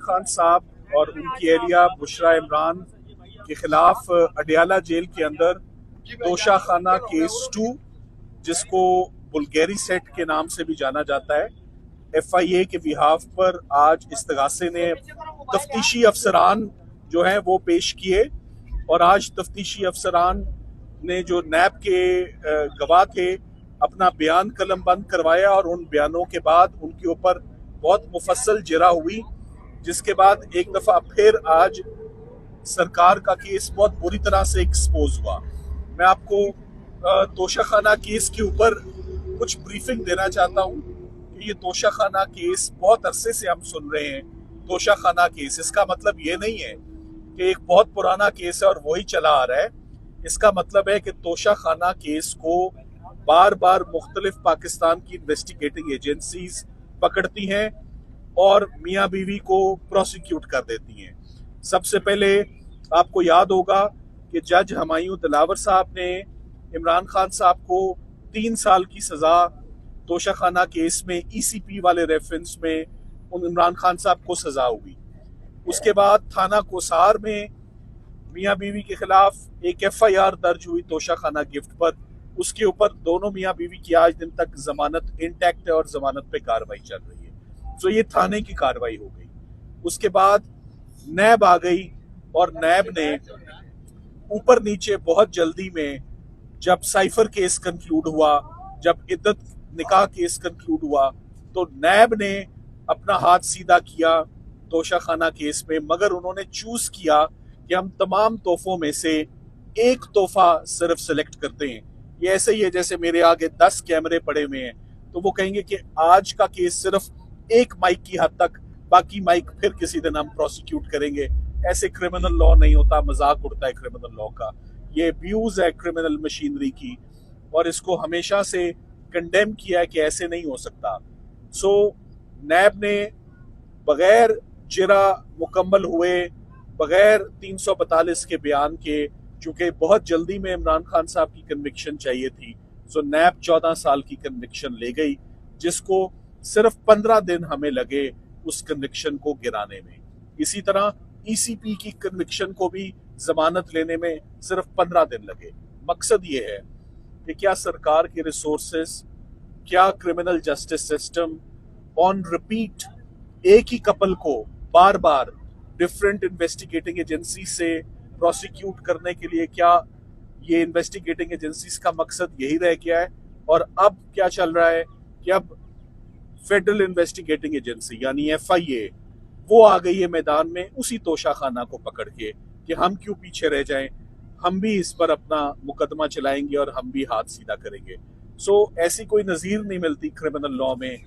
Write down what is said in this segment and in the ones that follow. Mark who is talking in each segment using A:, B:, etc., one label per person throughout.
A: खान साहब और उनकी एहलिया बुशरा इमरान के खिलाफ अडियाला जेल के अंदर तोशाखाना केस 2, जिसको बुल्गेरी सेट के नाम से भी जाना जाता है, FIA के बिहाफ पर आज इस्तगासे ने तफ्तीशी अफसरान जो हैं वो पेश किए। और आज तफ्तीशी अफसरान ने जो नैब के गवाह थे अपना बयान कलम बंद करवाया और उन बयानों के बाद उनके ऊपर बहुत मुफस्सल जिरा हुई, जिसके बाद एक दफ़ा फिर आज सरकार का केस बहुत बुरी तरह से एक्सपोज हुआ। मैं आपको तोशाखाना केस के ऊपर कुछ ब्रीफिंग देना चाहता हूँ कि ये तोशाखाना केस बहुत अरसे से हम सुन रहे हैं। तोशाखाना केस, इसका मतलब ये नहीं है कि एक बहुत पुराना केस है और वही चला आ रहा है। इसका मतलब है कि तोशाखाना केस को बार बार मुख्तलिफ पाकिस्तान की इन्वेस्टिगेटिंग एजेंसीज पकड़ती हैं और मियाँ बीवी को प्रोसिक्यूट कर देती हैं। सबसे पहले आपको याद होगा कि जज हमायूं दिलावर साहब ने इमरान खान साहब को 3 साल की सजा तोशाखाना केस में ECP वाले रेफरेंस में उन इमरान खान साहब को सजा हुई। उसके बाद थाना कोसार में मियाँ बीवी के खिलाफ एक FIR दर्ज हुई तोशाखाना गिफ्ट पर। उसके ऊपर दोनों मियाँ बीवी की आज दिन तक जमानत इंटैक्ट है और जमानत पे कार्रवाई चल रही है। तो ये थाने की कार्रवाई हो गई। उसके बाद नैब आ गई और नैब ने ऊपर नीचे बहुत जल्दी में, जब साइफर केस कंक्लूड हुआ, जब इद्दत निकाह केस कंक्लूड हुआ, तो नैब ने अपना हाथ सीधा किया तोशाखाना केस में, मगर उन्होंने चूज किया कि हम तमाम तोहफों में से एक तोहफा सिर्फ सिलेक्ट करते हैं। ये ऐसे ही है जैसे मेरे आगे 10 कैमरे पड़े हुए हैं, तो वो कहेंगे कि आज का केस सिर्फ एक माइक की हद तक, बाकी माइक फिर किसी दिन हम प्रोसिक्यूट करेंगे। ऐसे क्रिमिनल लॉ नहीं होता, मजाक उड़ता है क्रिमिनल लॉ का। ये अब्यूज है क्रिमिनल मशीनरी की और इसको हमेशा से कंडेम किया है कि ऐसे नहीं हो सकता। सो नैब ने बगैर जिरा मुकम्मल हुए, बगैर 342 के बयान के, चूंकि बहुत जल्दी में इमरान खान साहब की कन्विक्शन चाहिए थी, सो नैब 14 साल की कन्विक्शन ले गई, जिसको सिर्फ 15 दिन हमें लगे उस कन्विक्शन को गिराने में। इसी तरह ECP की कन्विक्शन को भी जमानत लेने में सिर्फ 15 दिन लगे। मकसद ये है कि क्या सरकार के रिसोर्सेस, क्या criminal justice system on repeat एक ही कपल को बार बार डिफरेंट इन्वेस्टिगेटिंग एजेंसी से प्रोसिक्यूट करने के लिए, क्या ये इन्वेस्टिगेटिंग एजेंसीज का मकसद यही रह गया है? और अब क्या चल रहा है कि अब फेडरल इन्वेस्टिगेटिंग एजेंसी यानी FIA वो आ गई है मैदान में उसी तोशाखाना को पकड़ के कि हम क्यों पीछे रह जाएं, हम भी इस पर अपना मुकदमा चलाएंगे और हम भी हाथ सीधा करेंगे। सो ऐसी कोई नज़ीर नहीं मिलती क्रिमिनल लॉ में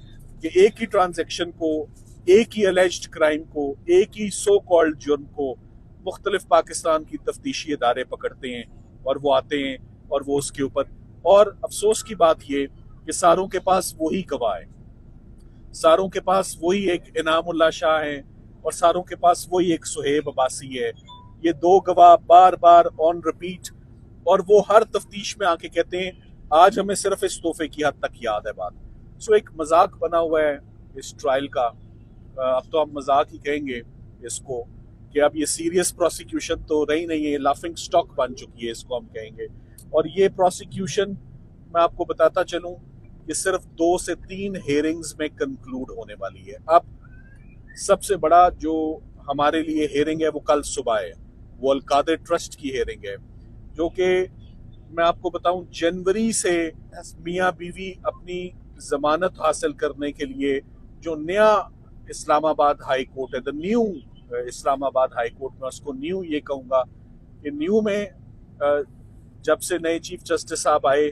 A: कि एक ही ट्रांजैक्शन को, एक ही अलेज्ड क्राइम को, एक ही सो कॉल्ड जुर्म को मुख्तलिफ पाकिस्तान की तफ्तीशी इदारे पकड़ते हैं और वो आते हैं और वो उसके ऊपर। और अफसोस की बात ये कि सारों के पास वही गवाह है, सारों के पास वही एक इनामुल्लाह शाह है और सारों के पास वही एक सुहेब अब्बासी है। ये 2 गवाह बार बार ऑन रिपीट, और वो हर तफ्तीश में आके कहते हैं आज हमें सिर्फ इस तोहफे की हद तक याद है बात। सो एक मजाक बना हुआ है इस ट्रायल का। अब तो हम मजाक ही कहेंगे इसको कि अब ये सीरियस प्रोसिक्यूशन तो रही नहीं है, लाफिंग स्टॉक बन चुकी है, इसको हम कहेंगे। और ये प्रोसिक्यूशन मैं आपको बताता चलूं कि सिर्फ 2 से 3 हेयरिंग्स में कंक्लूड होने वाली है। अब सबसे बड़ा जो हमारे लिए हेयरिंग है वो कल सुबह है, वो अल-कादिर ट्रस्ट की हेयरिंग है, जो कि मैं आपको बताऊं जनवरी से मियाँ बीवी अपनी जमानत हासिल करने के लिए जो नया इस्लामाबाद हाई कोर्ट है, the new Islamabad high court, में उसको न्यू ये कहूँगा कि न्यू में जब से नए चीफ जस्टिस साहब आए,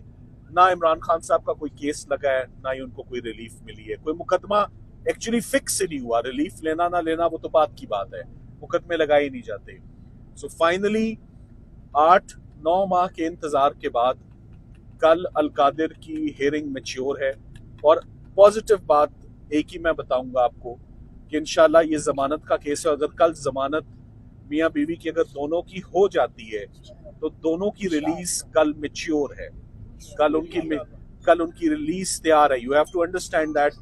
A: ना इमरान खान साहब का कोई केस लगा है, ना ही उनको कोई रिलीफ मिली है। कोई मुकदमा एक्चुअली फिक्स ही नहीं हुआ, रिलीफ लेना ना लेना वो तो बात की बात है, मुकदमे लगाए ही नहीं जाते। सो फाइनली 8-9 माह के इंतजार के बाद कल अल-कादिर की हेयरिंग मैच्योर है। और पॉजिटिव बात एक ही मैं बताऊंगा आपको कि इंशाल्लाह ये जमानत का केस है। अगर कल जमानत मियाँ बीवी की अगर दोनों की हो जाती है तो दोनों की रिलीज कल मैच्योर है, कल उनकी रिलीज तैयार है। You have to understand that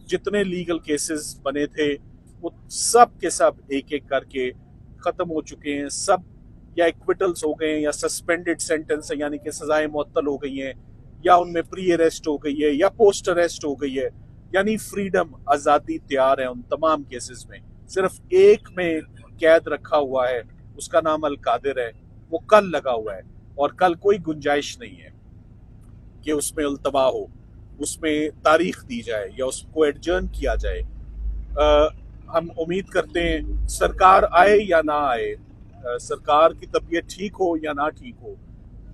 A: जितने लीगल केसेस बने थे वो सब के सब एक एक करके खत्म हो चुके हैं। सब या एक्विटल्स हो गए हैं या सस्पेंडेड सेंटेंस है, यानी कि सजाएं मुअत्तल हो गई हैं, या उनमें प्री अरेस्ट हो गई है या पोस्ट अरेस्ट हो गई है। यानी फ्रीडम, आज़ादी तैयार है उन तमाम केसेस में। सिर्फ एक में कैद रखा हुआ है, उसका नाम अल कादिर है, वो कल लगा हुआ है और कल कोई गुंजाइश नहीं है कि उसमें उल्तवा हो, उसमें तारीख दी जाए या उसको एडजर्न किया जाए। हम उम्मीद करते हैं सरकार आए या ना आए, सरकार की तबीयत ठीक हो या ना ठीक हो,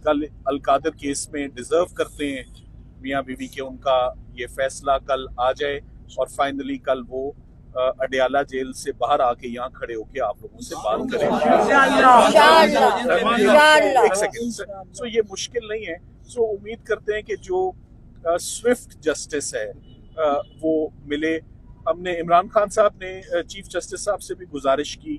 A: कल अल कादिर केस में डिजर्व करते हैं मियाँ बीवी के उनका ये फैसला कल आ जाए और फाइनली कल वो अडयाला जेल से बाहर आके यहाँ खड़े होके आप लोगों से बात करें। एक सेकंड, सो ये मुश्किल नहीं है। सो उम्मीद करते हैं कि जो स्विफ्ट जस्टिस है वो मिले। हमने इमरान खान साहब ने चीफ जस्टिस साहब से भी गुजारिश की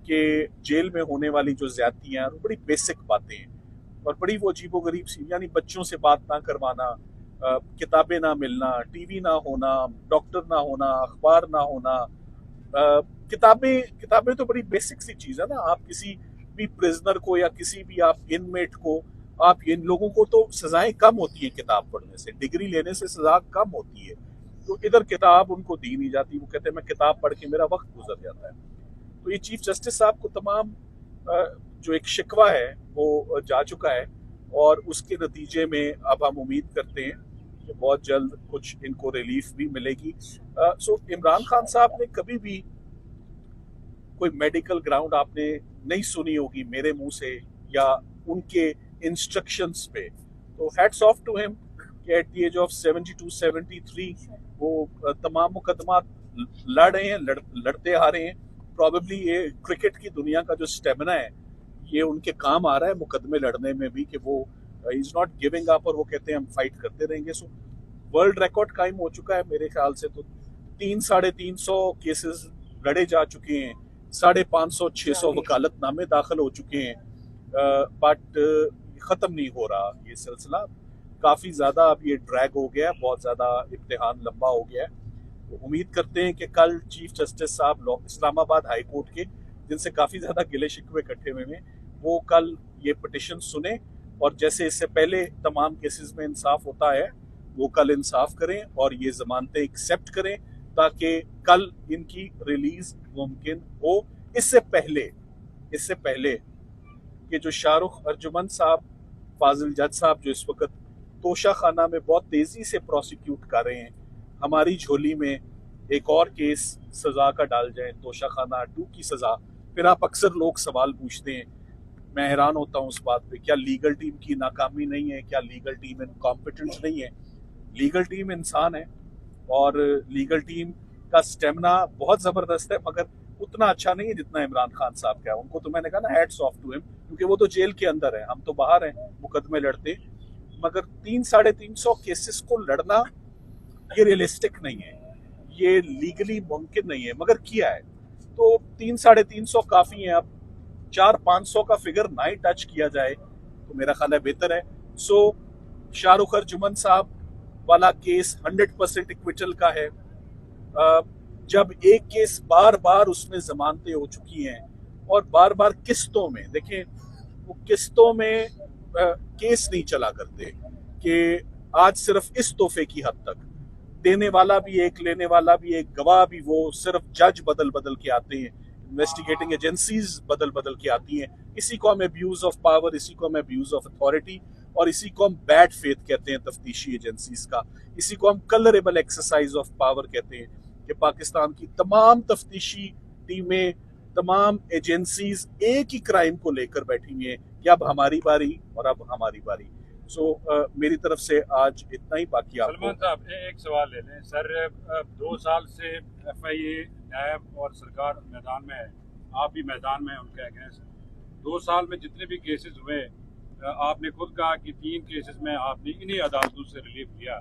A: कि जेल में होने वाली जो ज्यादतियां हैं, बड़ी बेसिक बातें हैं और बड़ी वो अजीबोगरीब सी, यानी बच्चों से बात ना करवाना, किताबें ना मिलना, टीवी ना होना, डॉक्टर ना होना, अखबार ना होना। किताबें तो बड़ी बेसिक सी चीज है ना। आप किसी भी प्रिजनर को या किसी भी आप इनमेट को, आप इन लोगों को तो सजाएं कम होती है किताब पढ़ने से, डिग्री लेने से सजा कम होती है। तो इधर किताब उनको दी नहीं जाती, वो कहते हैं मैं किताब पढ़ के मेरा वक्त गुजर जाता है। तो ये चीफ जस्टिस साहब को तमाम जो एक शिकवा है वो जा चुका है और उसके नतीजे में अब हम उम्मीद करते हैं कि बहुत जल्द कुछ इनको रिलीफ भी मिलेगी। सो इमरान खान साहब ने कभी भी कोई मेडिकल ग्राउंड आपने नहीं सुनी होगी मेरे मुंह से या उनके इंस्ट्रक्शंस पे। तो हैट्स ऑफ टू हिम कि एट द एज ऑफ 72-73 वो तमाम मुकदमा लड़ रहे हैं, लड़ते आ रहे हैं। प्रॉबेबली ये क्रिकेट की दुनिया का जो स्टेमिना है ये उनके काम आ रहा है मुकदमे लड़ने में भी, कि वो इज नॉट गिविंग अप और वो कहते हैं हम फाइट करते रहेंगे। सो वर्ल्ड रिकॉर्ड कायम हो चुका है मेरे ख्याल से। तो 300-350 केसेस लड़े जा चुके हैं, 550-600 वकालतनामे दाखिल हो चुके हैं, बट ख़त्म नहीं हो रहा ये सिलसिला। काफ़ी ज़्यादा अब ये ड्रैग हो गया, बहुत ज़्यादा इम्तिहान लंबा हो गया है। तो उम्मीद करते हैं कि कल चीफ जस्टिस साहब इस्लामाबाद हाई कोर्ट के, जिनसे काफ़ी ज़्यादा गिले शिकवे इकट्ठे हुए हैं, वो कल ये पिटिशन सुने और जैसे इससे पहले तमाम केसेस में इंसाफ होता है वो कल इंसाफ करें और ये जमानतें एक्सेप्ट करें ताकि कल इनकी रिलीज मुमकिन हो। इससे पहले कि जो शाहरुख अर्जुमन साहब, फाजिल जज साहब जो इस वक्त तोशा खाना में बहुत तेजी से प्रोसिक्यूट कर रहे हैं, हमारी झोली में एक और केस सजा का डाल जाए, तोशा खाना 2 की सजा। फिर आप अक्सर लोग सवाल पूछते हैं, मैं हैरान होता हूँ उस बात पे, क्या लीगल टीम की नाकामी नहीं है, क्या लीगल टीम इनकॉम्पिटेंट नहीं है? लीगल टीम इंसान है और लीगल टीम का स्टेमिना बहुत जबरदस्त है, मगर उतना अच्छा नहीं है जितना इमरान खान साहब का है। उनको तो मैंने कहा ना हैट्स ऑफ टू हिम, क्योंकि वो तो जेल के अंदर है, हम तो बाहर हैं मुकदमे लड़ते। मगर 300-350 केसेस को लड़ना ये रियलिस्टिक नहीं है, ये लीगली मुमकिन नहीं है, मगर किया है। तो 300-350 काफी है। अब 400-500 का फिगर ना ही टच किया जाए तो मेरा ख्याल है बेहतर है। सो शाहरुख अर्जुमन साहब वाला केस 100% इक्विटल का है। जब एक केस बार बार उसमें जमानतें हो चुकी हैं और बार बार किस्तों में, देखें वो किस्तों में केस नहीं चला करते कि आज सिर्फ इस तोहफे की हद तक, देने वाला भी एक, लेने वाला भी एक, गवाह भी वो, सिर्फ जज बदल बदल के आते हैं, इन्वेस्टिगेटिंग एजेंसीज बदल बदल के आती हैं। इसी को हम अब्यूज ऑफ पावर, इसी को हम अब्यूज ऑफ अथॉरिटी और इसी को हम बैड फेथ कहते हैं तफ्तीशी एजेंसीज का। इसी को हम कलरेबल एक्सरसाइज ऑफ पावर कहते हैं कि पाकिस्तान की तमाम तफ्तीशी टीमें, तमाम एजेंसीज एक ही क्राइम को लेकर बैठी हुई हैं कि अब हमारी बारी और अब हमारी बारी। सो मेरी तरफ से आज इतना ही। बाकी आप
B: सलमान साहब एक सवाल ले लें सर, 2 साल से FIA, नैब और सरकार मैदान में है, आप भी मैदान में हैं उनके अगेंस्ट। 2 साल में जितने भी केसेस हुए, आपने खुद कहा कि 3 केसेस में आपने इन्हीं अदालतों से रिलीफ लिया,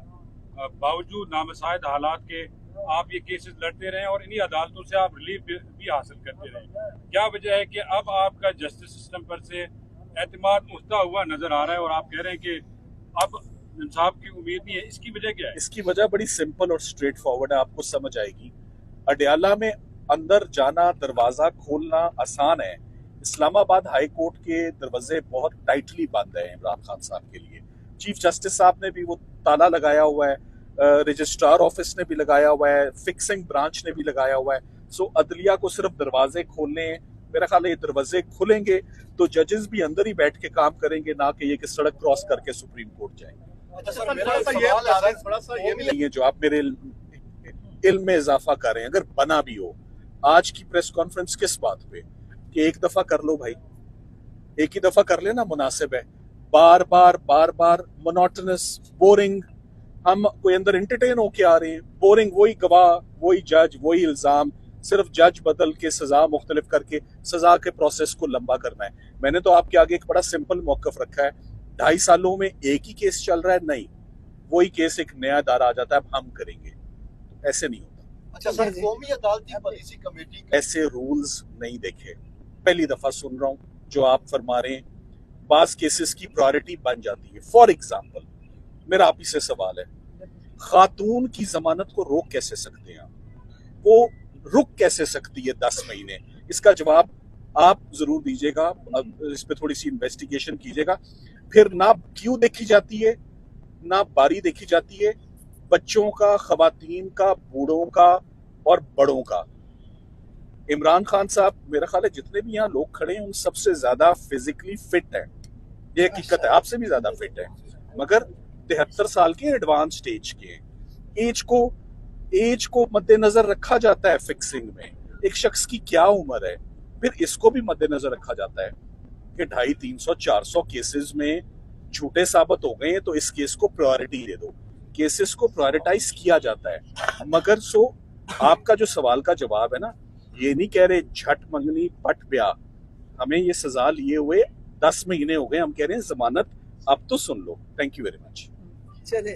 B: बावजूद नामसाइद हालात के आप ये केसेस लड़ते रहे और इन्हीं अदालतों से आप रिलीफ भी हासिल करते रहे। क्या वजह है कि अब आपका जस्टिस सिस्टम पर से एतमाद उठता हुआ नजर आ रहा है और आप कह रहे हैं कि अब इंसाफ की उम्मीद नहीं है? इसकी वजह क्या है?
A: इसकी वजह बड़ी सिंपल और स्ट्रेट फॉरवर्ड है, आपको समझ आएगी। अडयाला में अंदर जाना, दरवाजा खोलना आसान है। इस्लामाबाद हाई कोर्ट के दरवाजे बहुत टाइटली बंद है इमरान खान साहब के लिए। चीफ जस्टिस साहब ने भी वो ताला लगाया हुआ है, रजिस्ट्रार ऑफिस ने भी लगाया हुआ है, फिक्सिंग ब्रांच ने भी लगाया हुआ है। सो अदलिया को सिर्फ दरवाजे खोलने हैं। मेरा ख्याल है ये दरवाजे खुलेंगे तो जजेस भी अंदर ही बैठ के काम करेंगे, ना कि ये कि सड़क क्रॉस करके सुप्रीम कोर्ट जाएंगे। नहीं है जो आप मेरे इल्म में इजाफा कर रहे हैं, अगर बना भी हो, आज की प्रेस कॉन्फ्रेंस किस बात पे कि एक दफा कर लो भाई, एक ही दफा कर लेना मुनासिब है। बार बार मोनोटोनस, बोरिंग, हम कोई अंदर एंटरटेन होके आ रहे हैं, बोरिंग, वही गवाह, वही जज, वही इल्जाम, सिर्फ जज बदल के सजा मुख्तलिफ करके सजा के प्रोसेस को लंबा करना है। मैंने तो आपके आगे एक बड़ा सिंपल मौकफ रखा है, 2.5 सालों में एक ही केस चल रहा है, नहीं, वही केस एक नया दायरा आ जाता है, अब हम करेंगे, ऐसे नहीं होता।
C: अच्छा सर, कौमी अदालती पॉलिसी कमेटी
A: ऐसे रूल्स नहीं देखे, पहली दफा सुन रहा हूँ जो आप फरमा रहे हैं। बास केसेस की प्रायोरिटी बन जाती है। फॉर एग्जाम्पल, मेरा आप ही से सवाल है, खातून की जमानत को रोक कैसे सकते हैं आप? वो रुक कैसे सकती है 10 महीने? इसका जवाब आप जरूर दीजिएगा, इस पे थोड़ी सी इन्वेस्टिगेशन कीजिएगा। फिर ना क्यों देखी जाती है, ना बारी देखी जाती है, बच्चों का, खवातीन का, बूढ़ों का और बड़ों का। इमरान खान साहब, मेरा ख्याल है जितने भी यहाँ लोग खड़े हैं उन सबसे ज्यादा फिजिकली फिट हैं, ये हकीकत है, आपसे भी ज्यादा फिट है, मगर 73 साल के एडवांस स्टेज के हैं। एज को मद्देनजर रखा जाता है फिक्सिंग में, एक शख्स की क्या उम्र है, फिर इसको भी मद्देनजर रखा जाता है कि 250, 300, 400 केसेस में झूठे साबित हो गए हैं तो इस केस को प्रायोरिटी दे दो। केसेस को प्रायोरिटाइज किया जाता है। मगर आपका जो सवाल का जवाब है ना, ये नहीं कह रहे झट मंगनी पट ब्याह, हमें ये सजा लिए हुए 10 महीने हो गए, हम कह रहे हैं जमानत अब तो सुन लो। Thank you very much.
D: चलिए।